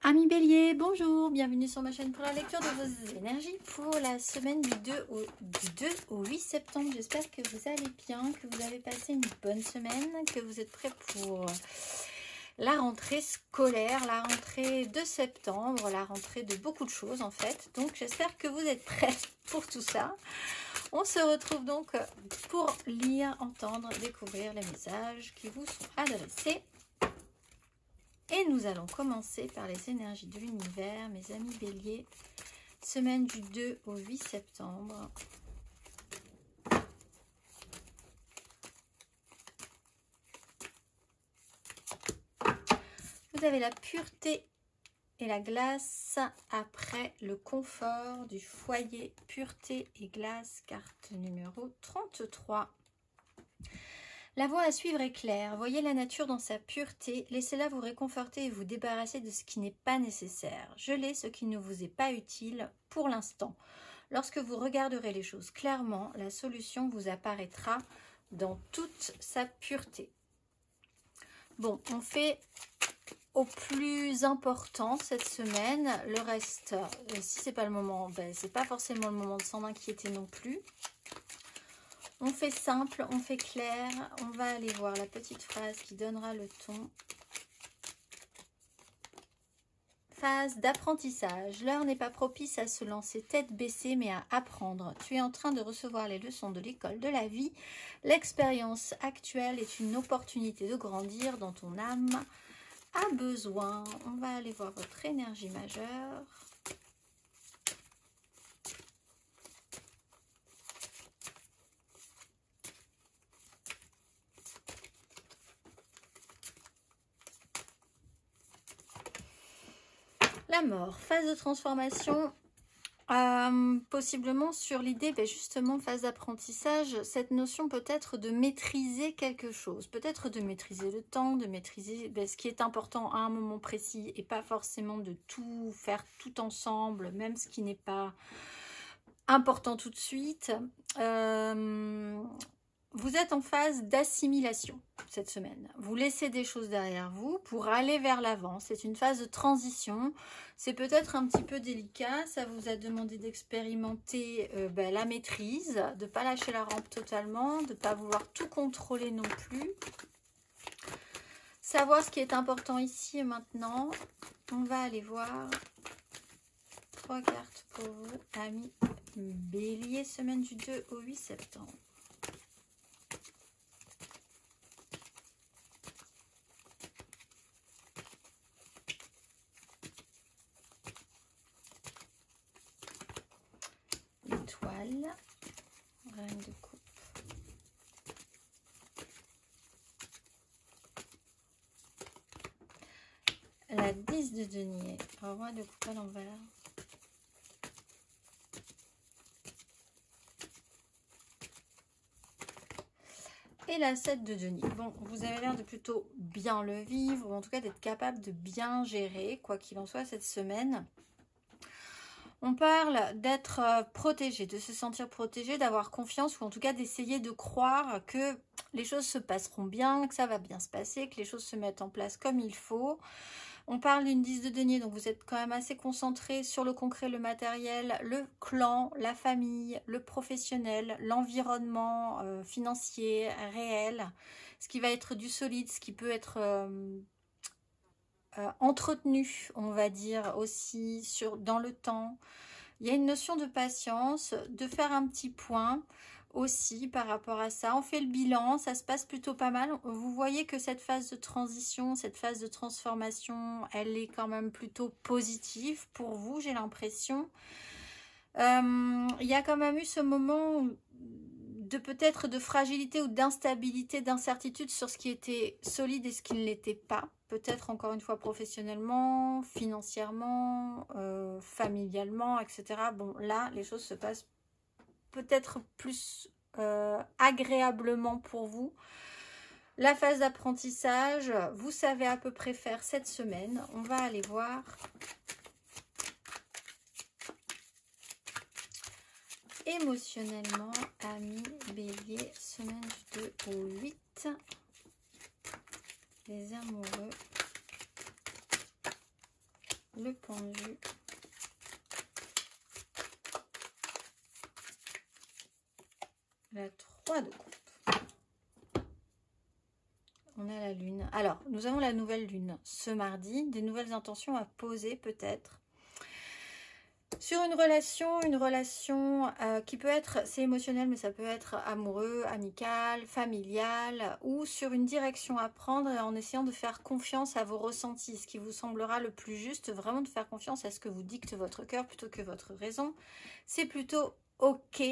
Amis Bélier, bonjour, bienvenue sur ma chaîne pour la lecture de vos énergies pour la semaine du 2 au 8 septembre. J'espère que vous allez bien, que vous avez passé une bonne semaine, que vous êtes prêts pour la rentrée scolaire, la rentrée de septembre, la rentrée de beaucoup de choses en fait. Donc j'espère que vous êtes prêts pour tout ça. On se retrouve donc pour lire, entendre, découvrir les messages qui vous sont adressés. Et nous allons commencer par les énergies de l'univers, mes amis Bélier, semaine du 2 au 8 septembre. Vous avez la pureté et la glace après le confort du foyer. Pureté et glace, carte numéro 33. La voie à suivre est claire. Voyez la nature dans sa pureté. Laissez-la vous réconforter et vous débarrasser de ce qui n'est pas nécessaire. Gelez ce qui ne vous est pas utile pour l'instant. Lorsque vous regarderez les choses clairement, la solution vous apparaîtra dans toute sa pureté. Bon, on fait au plus important cette semaine. Le reste, si c'est pas le moment, c'est pas forcément le moment de s'en inquiéter non plus. On fait simple, on fait clair. On va aller voir la petite phrase qui donnera le ton. Phase d'apprentissage. L'heure n'est pas propice à se lancer tête baissée, mais à apprendre. Tu es en train de recevoir les leçons de l'école de la vie. L'expérience actuelle est une opportunité de grandir dont ton âme a besoin. On va aller voir votre énergie majeure. La mort, phase de transformation, possiblement sur l'idée, justement, phase d'apprentissage, cette notion peut-être de maîtriser quelque chose, peut-être de maîtriser le temps, de maîtriser ce qui est important à un moment précis et pas forcément de tout faire tout ensemble, même ce qui n'est pas important tout de suite. Vous êtes en phase d'assimilation cette semaine. Vous laissez des choses derrière vous pour aller vers l'avant. C'est une phase de transition. C'est peut-être un petit peu délicat. Ça vous a demandé d'expérimenter la maîtrise, de ne pas lâcher la rampe totalement, de ne pas vouloir tout contrôler non plus. Savoir ce qui est important ici et maintenant. On va aller voir 3 cartes pour vous, amis Bélier, semaine du 2 au 8 septembre. L'étoile, reine de coupe. La 10 de denier, roi de coupe à l'envers. Et la 7 de denier. Bon, vous avez l'air de plutôt bien le vivre, ou en tout cas d'être capable de bien gérer, quoi qu'il en soit, cette semaine. On parle d'être protégé, de se sentir protégé, d'avoir confiance, ou en tout cas d'essayer de croire que les choses se passeront bien, que ça va bien se passer, que les choses se mettent en place comme il faut. On parle d'une 10 de denier, donc vous êtes quand même assez concentré sur le concret, le matériel, le clan, la famille, le professionnel, l'environnement financier, réel, ce qui va être du solide, ce qui peut être entretenu, on va dire aussi, dans le temps. Il y a une notion de patience, de faire un petit point aussi par rapport à ça. On fait le bilan, ça se passe plutôt pas mal. Vous voyez que cette phase de transition, cette phase de transformation, elle est quand même plutôt positive pour vous, j'ai l'impression. Il y a quand même eu ce moment de peut-être de fragilité ou d'instabilité, d'incertitude sur ce qui était solide et ce qui ne l'était pas. Peut-être encore une fois professionnellement, financièrement, familialement, etc. Bon, là, les choses se passent peut-être plus agréablement pour vous. La phase d'apprentissage, vous savez à peu près faire cette semaine. On va aller voir. Émotionnellement, amis Bélier, semaine du 2 au 8. Les amoureux. le pendu. La 3 de coupe. On a la lune. Alors, nous avons la nouvelle lune ce mardi. Des nouvelles intentions à poser peut-être. Sur une relation qui peut être, c'est émotionnel, mais ça peut être amoureux, amical, familial, ou sur une direction à prendre en essayant de faire confiance à vos ressentis, ce qui vous semblera le plus juste, vraiment de faire confiance à ce que vous dicte votre cœur plutôt que votre raison. C'est plutôt ok,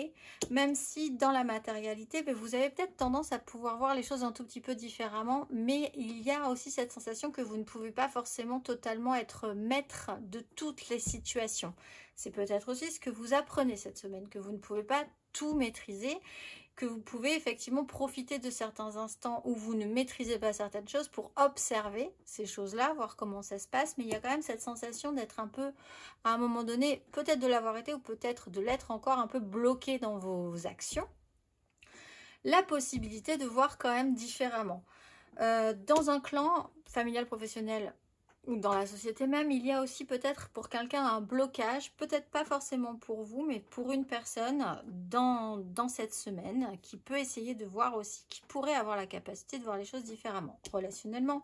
même si dans la matérialité, vous avez peut-être tendance à pouvoir voir les choses un tout petit peu différemment, mais il y a aussi cette sensation que vous ne pouvez pas forcément totalement être maître de toutes les situations. C'est peut-être aussi ce que vous apprenez cette semaine, que vous ne pouvez pas tout maîtriser, que vous pouvez effectivement profiter de certains instants où vous ne maîtrisez pas certaines choses pour observer ces choses-là, voir comment ça se passe, mais il y a quand même cette sensation d'être un peu, à un moment donné, peut-être de l'avoir été ou peut-être de l'être encore un peu bloqué dans vos actions. La possibilité de voir quand même différemment. Dans un clan familial, professionnel, ou dans la société même, il y a aussi peut-être pour quelqu'un un blocage, peut-être pas forcément pour vous, mais pour une personne dans cette semaine qui peut essayer de voir aussi, qui pourrait avoir la capacité de voir les choses différemment. Relationnellement,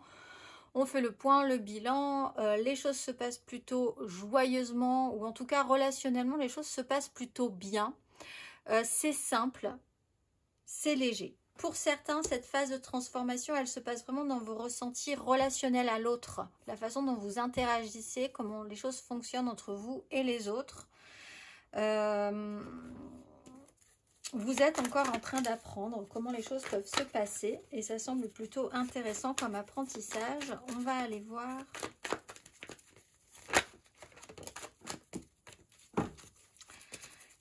on fait le point, le bilan, les choses se passent plutôt joyeusement, ou en tout cas relationnellement, les choses se passent plutôt bien. C'est simple, c'est léger. Pour certains, cette phase de transformation, elle se passe vraiment dans vos ressentis relationnels à l'autre, la façon dont vous interagissez, comment les choses fonctionnent entre vous et les autres. Vous êtes encore en train d'apprendre comment les choses peuvent se passer et ça semble plutôt intéressant comme apprentissage. On va aller voir.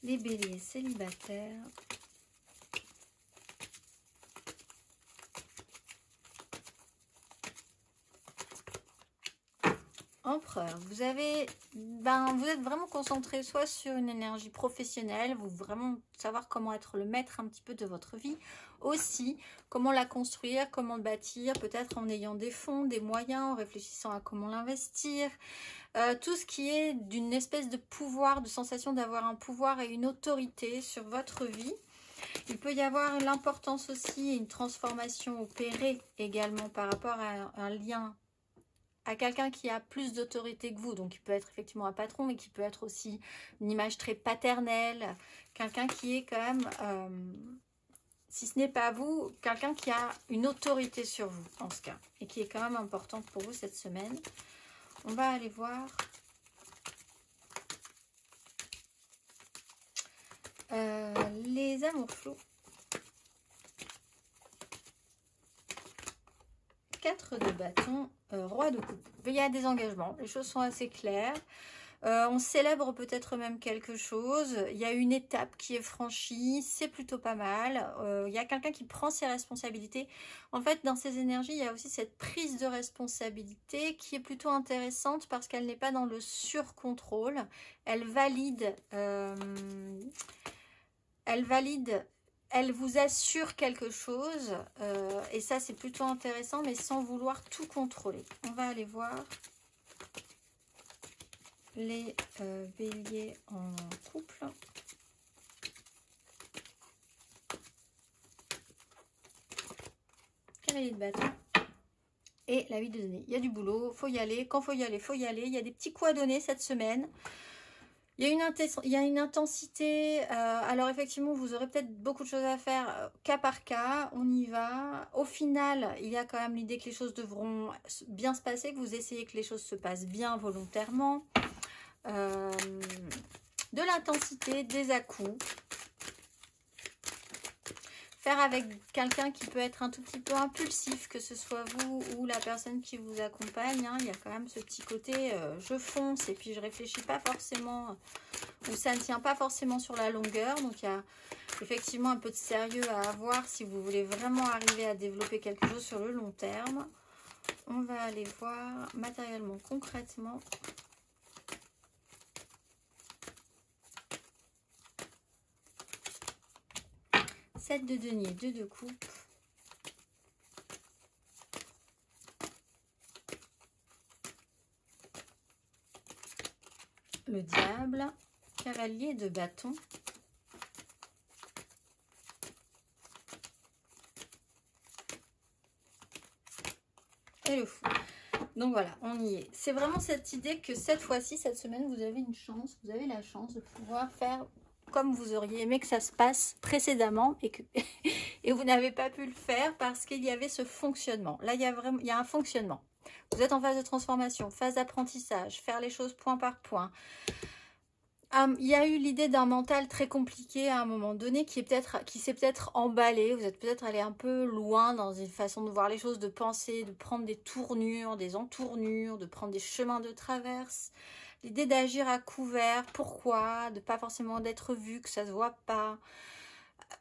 Les béliers célibataires. Empereur, vous êtes vraiment concentré soit sur une énergie professionnelle, vous vraiment savoir comment être le maître un petit peu de votre vie, aussi comment la construire, comment le bâtir, peut-être en ayant des fonds, des moyens, en réfléchissant à comment l'investir, tout ce qui est d'une espèce de pouvoir, de sensation d'avoir un pouvoir et une autorité sur votre vie. Il peut y avoir l'importance aussi, une transformation opérée également par rapport à un lien à quelqu'un qui a plus d'autorité que vous, donc il peut être effectivement un patron, mais qui peut être aussi une image très paternelle, quelqu'un qui est quand même, si ce n'est pas vous, quelqu'un qui a une autorité sur vous en ce cas, et qui est quand même importante pour vous cette semaine. On va aller voir les amours flous. 4 de bâton, roi de coupe. Il y a des engagements, les choses sont assez claires. On célèbre peut-être même quelque chose. Il y a une étape qui est franchie, c'est plutôt pas mal. Il y a quelqu'un qui prend ses responsabilités. En fait, dans ces énergies, il y a aussi cette prise de responsabilité qui est plutôt intéressante parce qu'elle n'est pas dans le surcontrôle. Elle valide, elle vous assure quelque chose et ça c'est plutôt intéressant, mais sans vouloir tout contrôler. On va aller voir les béliers en couple. Cavalier de bâton et la 8 de denier. Il y a du boulot, faut y aller. Quand faut y aller, faut y aller. Il y a des petits coups à donner cette semaine. Il y a une intensité, alors effectivement vous aurez peut-être beaucoup de choses à faire cas par cas, on y va. Au final, il y a quand même l'idée que les choses devront bien se passer, que vous essayez que les choses se passent bien volontairement. De l'intensité, des à-coups. Faire avec quelqu'un qui peut être un tout petit peu impulsif, que ce soit vous ou la personne qui vous accompagne. Hein. Il y a quand même ce petit côté je fonce et puis je réfléchis pas forcément, ou ça ne tient pas forcément sur la longueur. Donc il y a effectivement un peu de sérieux à avoir si vous voulez vraiment arriver à développer quelque chose sur le long terme. On va aller voir matériellement, concrètement. De denier, 2 de coupe. le diable, cavalier de bâton. Et le fou. Donc voilà, on y est. C'est vraiment cette idée que cette fois-ci, cette semaine, vous avez une chance, vous avez la chance de pouvoir faire comme vous auriez aimé que ça se passe précédemment et vous n'avez pas pu le faire parce qu'il y avait ce fonctionnement. Là, il y a un fonctionnement. Vous êtes en phase de transformation, phase d'apprentissage, faire les choses point par point. Il y a eu l'idée d'un mental très compliqué à un moment donné qui s'est peut-être emballé. Vous êtes peut-être allé un peu loin dans une façon de voir les choses, de penser, de prendre des tournures, des entournures, de prendre des chemins de traverse. L'idée d'agir à couvert, pourquoi, de pas forcément d'être vu, que ça se voit pas.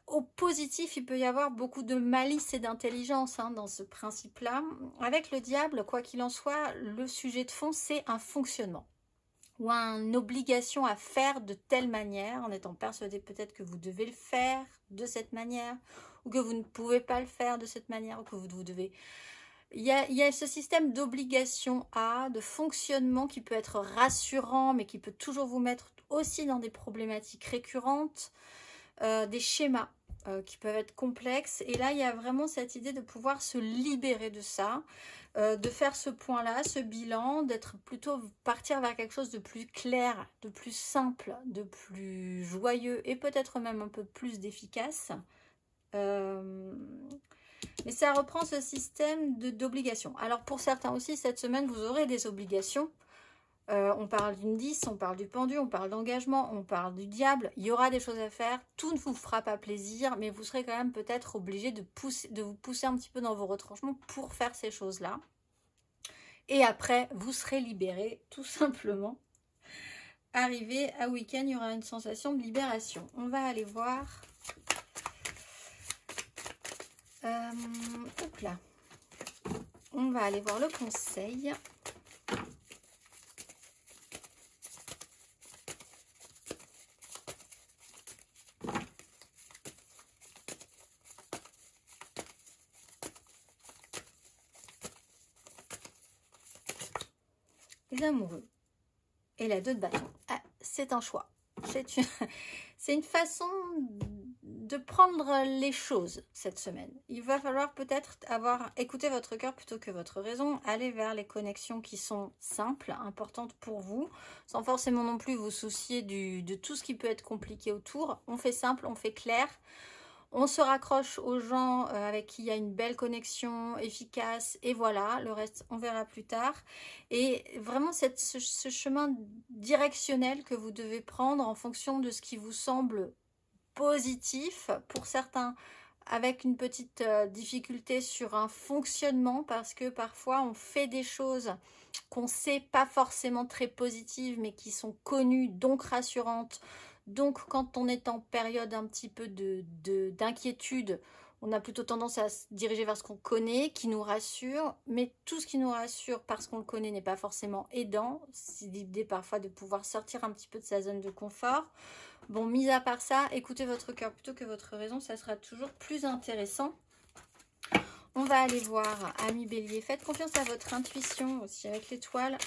Au positif, il peut y avoir beaucoup de malice et d'intelligence dans ce principe-là. Avec le diable, quoi qu'il en soit, le sujet de fond, c'est un fonctionnement ou une obligation à faire de telle manière, en étant persuadé peut-être que vous devez le faire de cette manière, ou que vous ne pouvez pas le faire de cette manière, ou que vous devez... Il y a ce système d'obligation de fonctionnement qui peut être rassurant, mais qui peut toujours vous mettre aussi dans des problématiques récurrentes, des schémas qui peuvent être complexes. Et là, il y a vraiment cette idée de pouvoir se libérer de ça, de faire ce point-là, ce bilan, d'être plutôt partir vers quelque chose de plus clair, de plus simple, de plus joyeux et peut-être même un peu plus d'efficace. Mais ça reprend ce système d'obligation. Alors pour certains aussi, cette semaine, vous aurez des obligations. On parle d'une 10, on parle du pendu, on parle d'engagement, on parle du diable. Il y aura des choses à faire. Tout ne vous fera pas plaisir, mais vous serez quand même peut-être obligé de vous pousser un petit peu dans vos retranchements pour faire ces choses-là. Et après, vous serez libéré, tout simplement. Arrivé à week-end, il y aura une sensation de libération. On va aller voir... hop là. On va aller voir le conseil. Les amoureux. Et la 2 de bâton. Ah, c'est un choix. C'est une façon de prendre les choses cette semaine. Il va falloir peut-être écouté votre cœur plutôt que votre raison, aller vers les connexions qui sont simples, importantes pour vous, sans forcément non plus vous soucier de tout ce qui peut être compliqué autour. On fait simple, on fait clair. On se raccroche aux gens avec qui il y a une belle connexion efficace et voilà, le reste on verra plus tard. Et vraiment ce chemin directionnel que vous devez prendre en fonction de ce qui vous semble positif, pour certains avec une petite difficulté sur un fonctionnement parce que parfois on fait des choses qu'on sait pas forcément très positives mais qui sont connues donc rassurantes. Donc, quand on est en période un petit peu d'inquiétude, on a plutôt tendance à se diriger vers ce qu'on connaît, qui nous rassure. Mais tout ce qui nous rassure parce qu'on le connaît n'est pas forcément aidant. C'est l'idée parfois de pouvoir sortir un petit peu de sa zone de confort. Bon, mis à part ça, écoutez votre cœur plutôt que votre raison, ça sera toujours plus intéressant. On va aller voir, amis bélier, faites confiance à votre intuition aussi avec l'étoile.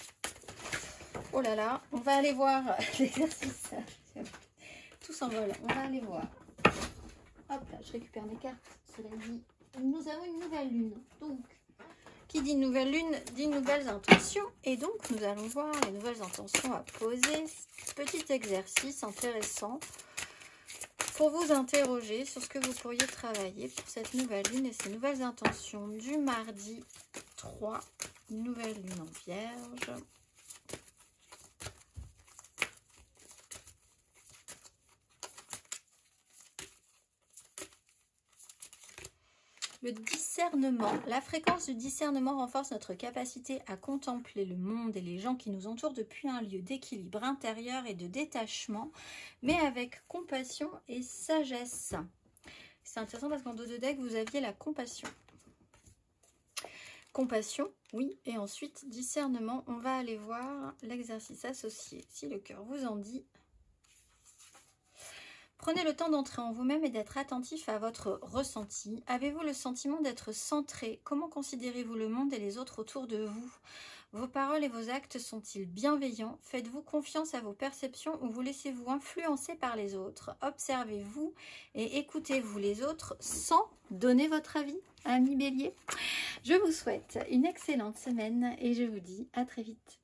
Oh là là, on va aller voir l'exercice. Tout s'envole, on va aller voir. Hop là, je récupère mes cartes. Cela dit, nous avons une nouvelle lune. Donc, qui dit nouvelle lune, dit nouvelles intentions. Et donc, nous allons voir les nouvelles intentions à poser. Petit exercice intéressant pour vous interroger sur ce que vous pourriez travailler pour cette nouvelle lune et ces nouvelles intentions du mardi 3, nouvelle lune en vierge. Le discernement. La fréquence du discernement renforce notre capacité à contempler le monde et les gens qui nous entourent depuis un lieu d'équilibre intérieur et de détachement, mais avec compassion et sagesse. C'est intéressant parce qu'en dos de deck, vous aviez la compassion. Compassion, oui, et ensuite discernement. On va aller voir l'exercice associé. Si le cœur vous en dit... Prenez le temps d'entrer en vous-même et d'être attentif à votre ressenti. Avez-vous le sentiment d'être centré? Comment considérez-vous le monde et les autres autour de vous? Vos paroles et vos actes sont-ils bienveillants? Faites-vous confiance à vos perceptions ou vous laissez-vous influencer par les autres? Observez-vous et écoutez-vous les autres sans donner votre avis, amis Bélier? Je vous souhaite une excellente semaine et je vous dis à très vite.